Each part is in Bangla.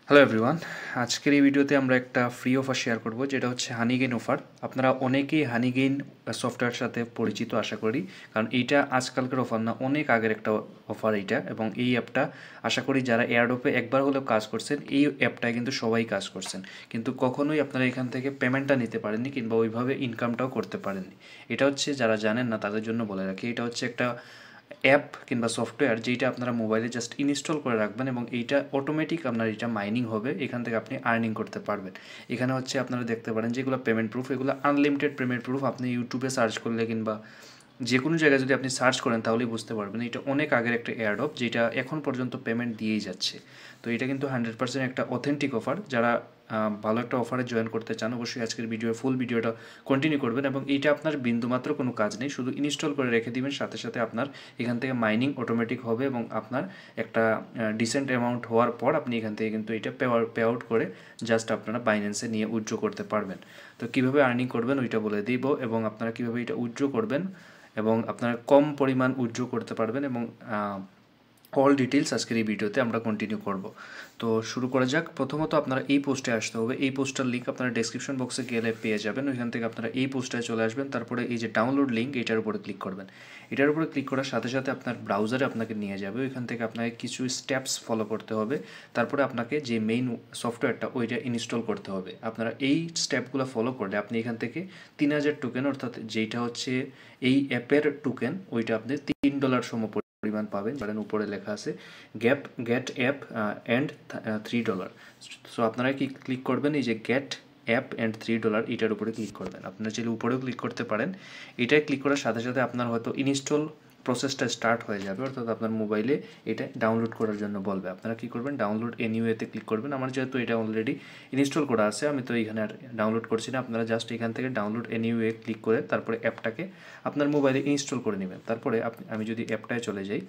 হ্যালো এভরিওয়ান, আজকের এই ভিডিওতে আমরা একটা ফ্রি অফার শেয়ার করব, যেটা হচ্ছে হানিগেইন অফার। আপনারা অনেকেই হানিগেইন সফটওয়্যার সাথে পরিচিত আশা করি, কারণ এইটা আজকালকার অফার না, অনেক আগের একটা অফার এইটা। এবং এই অ্যাপটা আশা করি যারা এয়ারড্রপে একবার হলেও কাজ করছেন, এই অ্যাপটায় কিন্তু সবাই কাজ করছেন, কিন্তু কখনোই আপনারা এখান থেকে পেমেন্টটা নিতে পারেননি কিংবা ওইভাবে ইনকামটাও করতে পারেননি। এটা হচ্ছে যারা জানেন না তাদের জন্য বলে রাখি, এটা হচ্ছে একটা অ্যাপ কিংবা সফটওয়্যার যেটা আপনারা মোবাইলে জাস্ট ইনস্টল করে রাখবেন এবং এইটা অটোমেটিক আপনার এটা মাইনিং হবে, এখান থেকে আপনি আর্নিং করতে পারবেন। এখানে হচ্ছে আপনারা দেখতে পারেন যেগুলো পেমেন্ট প্রুফ, এগুলো আনলিমিটেড পেমেন্ট প্রুফ। আপনি ইউটিউবে সার্চ করলে কিংবা যে কোনো জায়গায় যদি আপনি সার্চ করেন তাহলেই বুঝতে পারবেন এটা অনেক আগের একটা এয়ারড্রপ, যেটা এখন পর্যন্ত পেমেন্ট দিয়েই যাচ্ছে। তো এটা কিন্তু 100% একটা অথেন্টিক অফার। যারা ভালো একটা অফারে জয়েন করতে চান অবশ্যই আজকের ফুল ভিডিওটা কন্টিনিউ করবেন। এবং এইটা আপনার বিন্দুমাত্র কোনো কাজ নেই, শুধু ইনস্টল করে রেখে দিবেন, সাথে সাথে আপনার এখান থেকে মাইনিং অটোমেটিক হবে এবং আপনার একটা ডিসেন্ট অ্যামাউন্ট হওয়ার পর আপনি এখান থেকে কিন্তু এটা পে আউট করে জাস্ট আপনারা বাইন্যান্সে নিয়ে উইথড্র করতে পারবেন। তো কীভাবে আর্নিং করবেন ওইটা বলে দিব, এবং আপনারা কীভাবে এটা উইথড্র করবেন এবং আপনারা কম পরিমাণ উইথড্র করতে পারবেন, এবং অল ডিটেলস আজকের এই ভিডিওতে আমরা কন্টিনিউ করব। তো শুরু করা যাক। প্রথমত আপনারা এই পোস্টে আসতে হবে, এই পোস্টার লিঙ্ক আপনারা ডেসক্রিপশন বক্সে গেলে পেয়ে যাবেন। ওইখান থেকে আপনারা এই পোস্টে চলে আসবেন, তারপরে এই যে ডাউনলোড লিঙ্ক এটার উপরে ক্লিক করবেন। এটার উপরে ক্লিক করার সাথে সাথে আপনার ব্রাউজারে আপনাকে নিয়ে যাবে, ওইখান থেকে আপনাকে কিছু স্টেপস ফলো করতে হবে, তারপরে আপনাকে যে মেইন সফটওয়্যারটা ওইটা ইনস্টল করতে হবে। আপনারা এই স্টেপগুলো ফলো করলে আপনি এখান থেকে 3000 টোকেন, অর্থাৎ যেইটা হচ্ছে এই অ্যাপের টোকেন, ওইটা আপনি $3 পরিমাণ পাবেন। কারণ উপরে লেখা আছে গেট অ্যাপ অ্যান্ড $3। সো আপনারা কি ক্লিক করবেন, এই যে গেট অ্যাপ অ্যান্ড $3 এটার উপরে ক্লিক করবেন। আপনারা চাইলে উপরেও ক্লিক করতে পারেন। এটাই ক্লিক করার সাথে সাথে আপনার হয়তো ইনস্টল প্রসেসটা স্টার্ট হয়ে যাবে, অর্থাৎ আপনার মোবাইলে এটা ডাউনলোড করার জন্য বলবে। আপনারা কী করবেন, ডাউনলোড এনিওয়েতে ক্লিক করবেন। আমার যেহেতু এটা অলরেডি ইনস্টল করা আছে, আমি তো এখানে আর ডাউনলোড করছি না। আপনারা জাস্ট এখান থেকে ডাউনলোড এনিওয়ে ক্লিক করে তারপরে অ্যাপটাকে আপনার মোবাইলে ইনস্টল করে নেবেন। তারপরে আমি যদি অ্যাপটায় চলে যাই,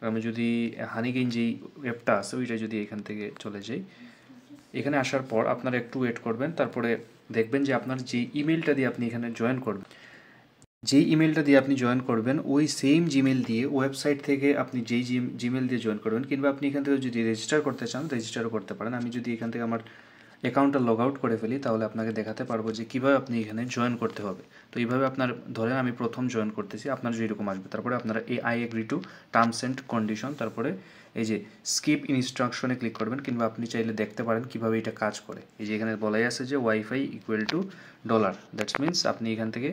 আমি যদি হানিগেইন যেই অ্যাপটা আছে ওইটা যদি এখান থেকে চলে যাই, এখানে আসার পর আপনারা একটু ওয়েট করবেন। তারপরে দেখবেন যে আপনার যে ইমেলটা দিয়ে আপনি এখানে জয়েন করবেন, যেই ইমেলটা দিয়ে আপনি জয়েন করবেন ওই সেম জিমেল দিয়ে ওয়েবসাইট থেকে আপনি যেই জিমেল দিয়ে জয়েন করবেন, কিংবা আপনি এখান থেকে যদি রেজিস্টার করতে চান রেজিস্টারও করতে পারেন। আমি যদি এখান থেকে আমার অ্যাকাউন্টটা লগ আউট করে ফেলি তাহলে আপনাকে দেখাতে পারবো যে কীভাবে আপনি এখানে জয়েন করতে হবে। তো এইভাবে আপনার ধরেন আমি প্রথম জয়েন করতেছি, আপনার যেরকম আসবে, তারপরে আপনারা I agree to terms and condition, তারপরে এই যে স্কিপ ইনস্ট্রাকশনে ক্লিক করবেন, কিংবা আপনি চাইলে দেখতে পারেন কীভাবে এটা কাজ করে। এই যে এখানে বলাই আছে যে wifi equal to $। That's means আপনি এখান থেকে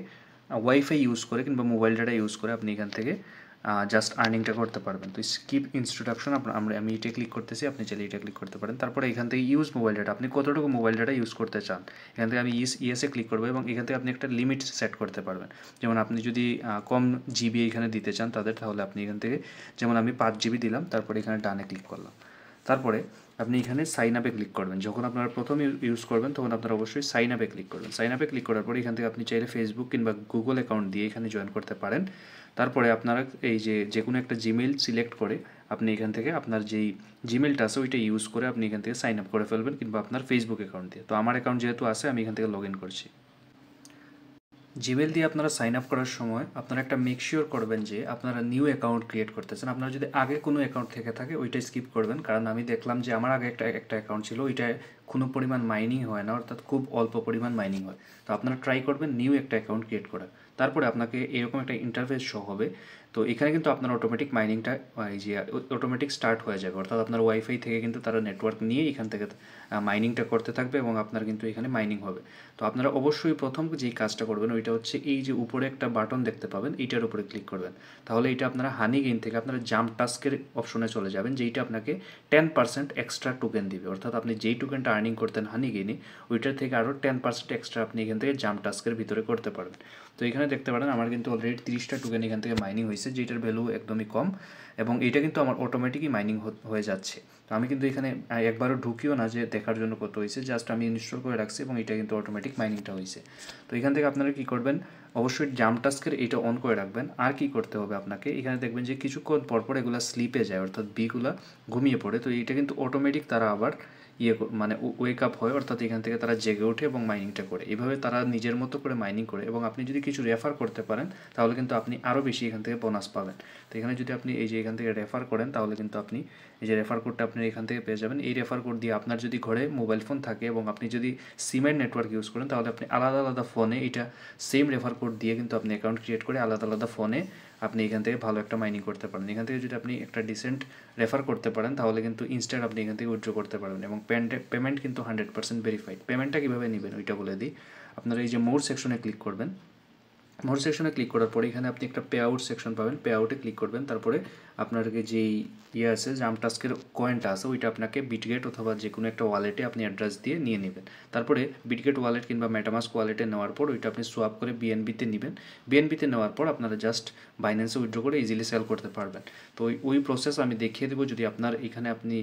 ওয়াইফাই ইউজ করে কিংবা মোবাইল ডাটা ইউজ করে আপনি এখান থেকে জাস্ট আর্নিংটা করতে পারবেন। তো স্কিপ ইনস্ট্রাকশন আমি এটা ক্লিক করতেছি, আপনি চাইলে এটা ক্লিক করতে পারেন। তারপরে এখান থেকে ইউজ মোবাইল ডাটা, আপনি কতটুকু মোবাইল ডাটা ইউজ করতে চান, এখান থেকে আমি ইয়েসে ক্লিক করবো এবং এখান থেকে আপনি একটা লিমিট সেট করতে পারবেন। যেমন আপনি যদি কম জিবি এখানে দিতে চান তাহলে আপনি এখান থেকে, যেমন আমি 5 জিবি দিলাম, তারপরে এখানে ডানে ক্লিক করলাম। তারপরে আপনি এখানে সাইন আপে ক্লিক করবেন। যখন আপনারা প্রথম ইউজ করবেন তখন আপনারা অবশ্যই সাইন আপে ক্লিক করবেন। সাইন আপে ক্লিক করার পরে এখান থেকে আপনি চাইলে ফেসবুক কিংবা গুগল অ্যাকাউন্ট দিয়ে এখানে জয়েন করতে পারেন। তারপরে আপনারা এই যে কোনো একটা জিমেল সিলেক্ট করে আপনি এখান থেকে আপনার যেই জিমেলটা আছে ওইটা ইউজ করে আপনি এখান থেকে সাইন আপ করে ফেলবেন, কিংবা আপনার ফেসবুক অ্যাকাউন্ট দিয়ে। তো আমার অ্যাকাউন্ট যেহেতু আছে আমি এখান থেকে লগ ইন করছি। জিমেল দিয়ে আপনারা সাইন আপ করার সময় আপনারা একটা মেক শিওর করবেন যে আপনারা নিউ অ্যাকাউন্ট ক্রিয়েট করতেছেন। আপনারা যদি আগে কোনো অ্যাকাউন্ট থেকে থাকে ওইটা স্কিপ করবেন, কারণ আমি দেখলাম যে আমার আগে একটা অ্যাকাউন্ট ছিল, ওইটায় কোনো পরিমাণ মাইনিং হয় না, অর্থাৎ খুব অল্প পরিমাণ মাইনিং হয়। তো আপনারা ট্রাই করবেন নিউ একটা অ্যাকাউন্ট ক্রিয়েট করা। তারপরে আপনাকে এরকম একটা ইন্টারফেস শো হবে। তো এখানে কিন্তু আপনার অটোমেটিক মাইনিংটা এই যে অটোমেটিক স্টার্ট হয়ে যাবে, অর্থাৎ আপনার ওয়াইফাই থেকে কিন্তু তারা নেটওয়ার্ক নিয়ে এখান থেকে মাইনিংটা করতে থাকবে এবং আপনার কিন্তু এখানে মাইনিং হবে। তো আপনারা অবশ্যই প্রথম যেই কাজটা করবেন ওইটা হচ্ছে এই যে উপরে একটা বাটন দেখতে পাবেন, এইটার উপরে ক্লিক করবেন। তাহলে এটা আপনারা হানিগেইন থেকে আপনারা জাম্প টাস্কের অপশনে চলে যাবেন, যেইটা আপনাকে 10% এক্সট্রা টোকেন দিবে। অর্থাৎ আপনি যেই টোকেনটা আর্নিং করতেন হানিগেইনে ওইটার থেকে আরও 10% এক্সট্রা আপনি এখান থেকে জাম্প টাস্কের ভিতরে করতে পারবেন। তো এখানে দেখতে পারেন আমার কিন্তু অলরেডি 30টা টোকেন এখান থেকে মাইনিং হয়েছে, যেটার ভ্যালু একদমই কম, এবং এটা কিন্তু আমার অটোমেটিকই মাইনিং হয়ে যাচ্ছে। তো আমি কিন্তু এখানে একবারও ঢুকিও না যে দেখার জন্য কত হয়েছে, জাস্ট আমি ইনস্টল করে রাখছি এবং এটা কিন্তু অটোমেটিক মাইনিংটা হয়েছে। তো এখান থেকে আপনারা কী করবেন, অবশ্যই জাম্প টাস্কের এটা অন করে রাখবেন। আর কি করতে হবে আপনাকে, এখানে দেখবেন যে কিছুক্ষণ পরপর এগুলো স্লিপে যায়, অর্থাৎ বিগুলো ঘুমিয়ে পড়ে। তো এটা কিন্তু অটোমেটিক তারা আবার মানে ওয়েক আপ হয়, অর্থাৎ এখান থেকে তারা জেগে ওঠে এবং মাইনিংটা করে। এভাবে তারা নিজের মতো করে মাইনিং করে, এবং আপনি যদি কিছু রেফার করতে পারেন তাহলে কিন্তু আপনি আরও বেশি এখান থেকে বোনাস পাবেন। তো এখানে যদি আপনি এই যে এখান থেকে রেফার করেন তাহলে কিন্তু আপনি এই যে রেফার কোডটা আপনি এখান থেকে পেয়ে যাবেন। এই রেফার কোড দিয়ে আপনার যদি ঘরে মোবাইল ফোন থাকে এবং আপনি যদি সিমের নেটওয়ার্ক ইউজ করেন তাহলে আপনি আলাদা আলাদা ফোনে এটা সেম রেফার কোড দিয়ে কিন্তু আপনি অ্যাকাউন্ট ক্রিয়েট করে আলাদা আলাদা ফোনে আপনি এখান থেকে ভালো একটা মাইনিং করতে পারেন। এখান থেকে যদি আপনি একটা ডিসেন্ট রেফার করতে পারেন তাহলে কিন্তু ইনস্ট্যান্ট আপনি এখান থেকে উইথড্র করতে পারবেন এবং পেমেন্ট কিন্তু 100% ভেরিফাইড। পেমেন্টটা কীভাবে নেবেন ওইটা বলে দিই। আপনারা এই যে মোর সেকশনে ক্লিক করবেন। মোর সেকশনে ক্লিক করার পরে এখানে আপনি একটা পে আউট সেকশন পাবেন, পে আউটে ক্লিক করবেন। তারপরে আপনাকে যেই আছে জাম্পটাস্কের কয়েনটা আছে ওইটা আপনাকে বিটগেট অথবা যে কোনো একটা ওয়ালেটে আপনি অ্যাড্রেস দিয়ে নিয়ে নেবেন। তারপরে বিটগেট ওয়ালেট কিংবা মেটামাস্ক ওয়ালেটে নেওয়ার পর ওইটা আপনি সোয়াপ করে বিএনবিতে নেবেন। বিএনবিতে নেওয়ার পর আপনারা জাস্ট বাইন্যান্সে উইথড্র করে ইজিলি সেল করতে পারবেন। তো ওই প্রসেস আমি দেখিয়ে দেবো যদি আপনার এখানে আপনি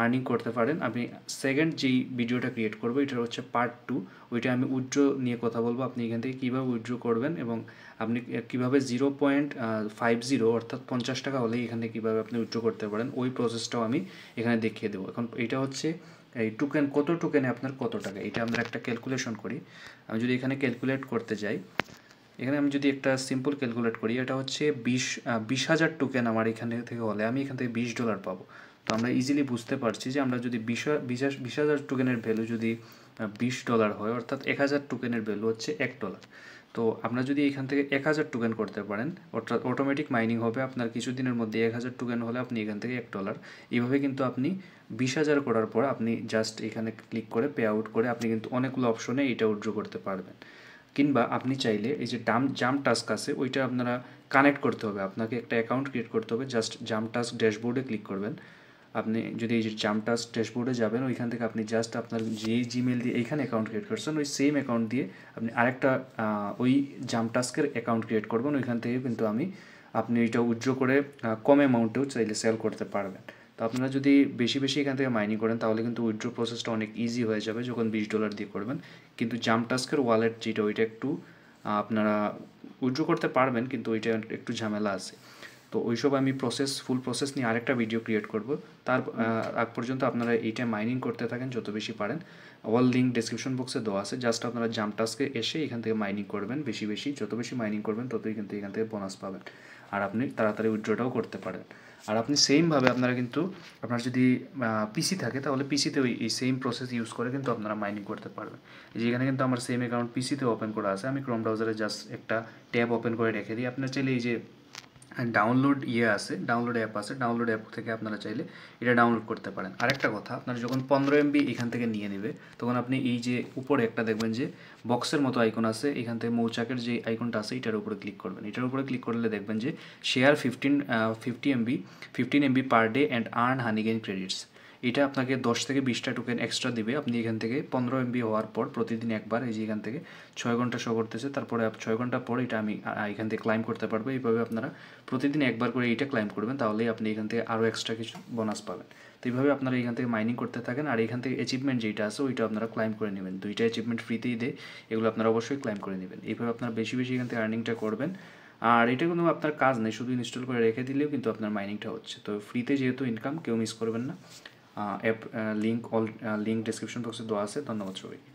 আর্নিং করতে পারেন। আমি সেকেন্ড যেই ভিডিওটা ক্রিয়েট করবো এটা হচ্ছে পার্ট 2, ওইটা আমি উইথড্র নিয়ে কথা বলবো। আপনি এখান থেকে কীভাবে উইথড্র করবেন এবং আপনি কীভাবে 0.50 অর্থাৎ 50 টাকা হলেই এখানে কীভাবে আপনি উইথড্র করতে পারেন ওই প্রসেসটাও আমি এখানে দেখিয়ে দেবো। এখন এটা হচ্ছে এই টোকেন, কত টোকেনে আপনার কত টাকা, এটা আমরা একটা ক্যালকুলেশন করি। আমি যদি এখানে ক্যালকুলেট করতে যাই, এখানে আমি যদি একটা সিম্পল ক্যালকুলেট করি, এটা হচ্ছে 20,000 টোকেন আমার এখানে থেকে হলে আমি এখান থেকে $20 পাবো। তো আমরা ইজিলি বুঝতে পারছি যে আমরা যদি 20,000 টোকেনের ভ্যালু যদি $20 হয় অর্থাৎ 1,000 টোকেনের ভ্যালু হচ্ছে $1। তো আপনারা যদি এখান থেকে 1,000 টোকেন করতে পারেন অর্থাৎ অটোমেটিক মাইনিং হবে আপনার কিছুদিনের মধ্যে 1,000 টোকেন হলে আপনি এখান থেকে $1। এইভাবে কিন্তু আপনি 20,000 করার পর আপনি জাস্ট এখানে ক্লিক করে পে আউট করে আপনি কিন্তু অনেকগুলো অপশনে এটা উইথড্র করতে পারবেন। কিংবা আপনি চাইলে এই যে জাম্প টাস্ক আছে ওইটা আপনারা কানেক্ট করতে হবে, আপনাকে একটা অ্যাকাউন্ট ক্রিয়েট করতে হবে। জাস্ট জাম্প টাস্ক ড্যাশবোর্ডে ক্লিক করবেন। আপনি যদি এই যে জাম্প টাস্ক ড্যাশবোর্ডে যাবেন ওইখান থেকে আপনি জাস্ট আপনার যেই জিমেল দিয়ে এইখানে অ্যাকাউন্ট ক্রিয়েট করছেন ওই সেম অ্যাকাউন্ট দিয়ে আপনি আরেকটা ওই জাম্প টাস্কের অ্যাকাউন্ট ক্রিয়েট করবেন। ওইখান থেকে কিন্তু আপনি ওইটা উইথড্র করে কম অ্যামাউন্টেও চাইলে সেল করতে পারবেন। তো আপনারা যদি বেশি বেশি এখান থেকে মাইনিং করেন তাহলে কিন্তু উইথড্র প্রসেসটা অনেক ইজি হয়ে যাবে যখন $20 দিয়ে করবেন। কিন্তু জাম্প টাস্কের ওয়ালেট যেটা ওইটা একটু আপনারা উইথড্র করতে পারবেন কিন্তু ওইটা একটু ঝামেলা আছে। তো ওইসব আমি ফুল প্রসেস নিয়ে আরেকটা ভিডিও ক্রিয়েট করব। তার আগ পর্যন্ত আপনারা এইটা মাইনিং করতে থাকেন যত বেশি পারেন। অল লিঙ্ক ডেসক্রিপশন বক্সে দেওয়া আছে, জাস্ট আপনারা জাম্প টাস্কে এসে এখান থেকে মাইনিং করবেন বেশি বেশি। যত বেশি মাইনিং করবেন ততই কিন্তু এখান থেকে বোনাস পাবেন আর আপনি তাড়াতাড়ি উইথড্রটাও করতে পারেন। আর আপনি সেমভাবে আপনারা কিন্তু আপনার যদি পিসি থাকে তাহলে পিসিতেও এই সেম প্রসেস ইউজ করে কিন্তু আপনারা মাইনিং করতে পারবেন। যেখানে কিন্তু আমার সেম অ্যাকাউন্ট পিসিতে ওপেন করা আছে, আমি ক্রোম ব্রাউজারে জাস্ট একটা ট্যাব ওপেন করে রেখে দিই। আপনার চাইলে এই যে ডাউনলোড ডাউনলোড অ্যাপ আছে, ডাউনলোড অ্যাপ থেকে আপনারা চাইলে এটা ডাউনলোড করতে পারেন। আরেকটা কথা, আপনারা যখন 15 MB এখান থেকে নিয়ে নেবে তখন আপনি এই যে উপরে একটা দেখবেন যে বক্সের মতো আইকন আছে, এখান থেকে মৌচাকের যে আইকনটা আছে এটার উপরে ক্লিক করবেন। এটার উপরে ক্লিক করলে দেখবেন যে share 15 MB per day and earn Honeygain credits. এটা আপনাকে 10 থেকে 20টা টোকেন এক্সট্রা দিবে। আপনি এখান থেকে 15 MB হওয়ার পর প্রতিদিন একবার এই যে এখান থেকে 6 ঘন্টা শো করতেছে, তারপরে 6 ঘন্টা পর এটা আমি এখান থেকে ক্লাইম করতে পারবো। এইভাবে আপনারা প্রতিদিন একবার করে এইটা ক্লাইম করবেন, তাহলেই আপনি এখান থেকে আরও এক্সট্রা কিছু বোনাস পাবেন। তো এইভাবে আপনারা এখান থেকে মাইনিং করতে থাকেন আর এখান থেকে অ্যাচিভমেন্ট যেটা আছে ওইটা আপনারা ক্লাইম করে নেবেন। 2টা অ্যাচিভমেন্ট ফ্রিতেই দেয়, এগুলো আপনারা অবশ্যই ক্লাইম করে নেবেন। এইভাবে আপনারা বেশি বেশি এখান থেকে আর্নিংটা করবেন। আর এটা কোনো আপনার কাজ নেই, শুধু ইনস্টল করে রেখে দিলেও কিন্তু আপনার মাইনিংটা হচ্ছে। তো ফ্রিতে যেহেতু ইনকাম, কেউ মিস করবেন না। অ্যাপ লিঙ্ক ডেসক্রিপশন বক্সে দেওয়া আছে। ধন্যবাদ সবাইকে।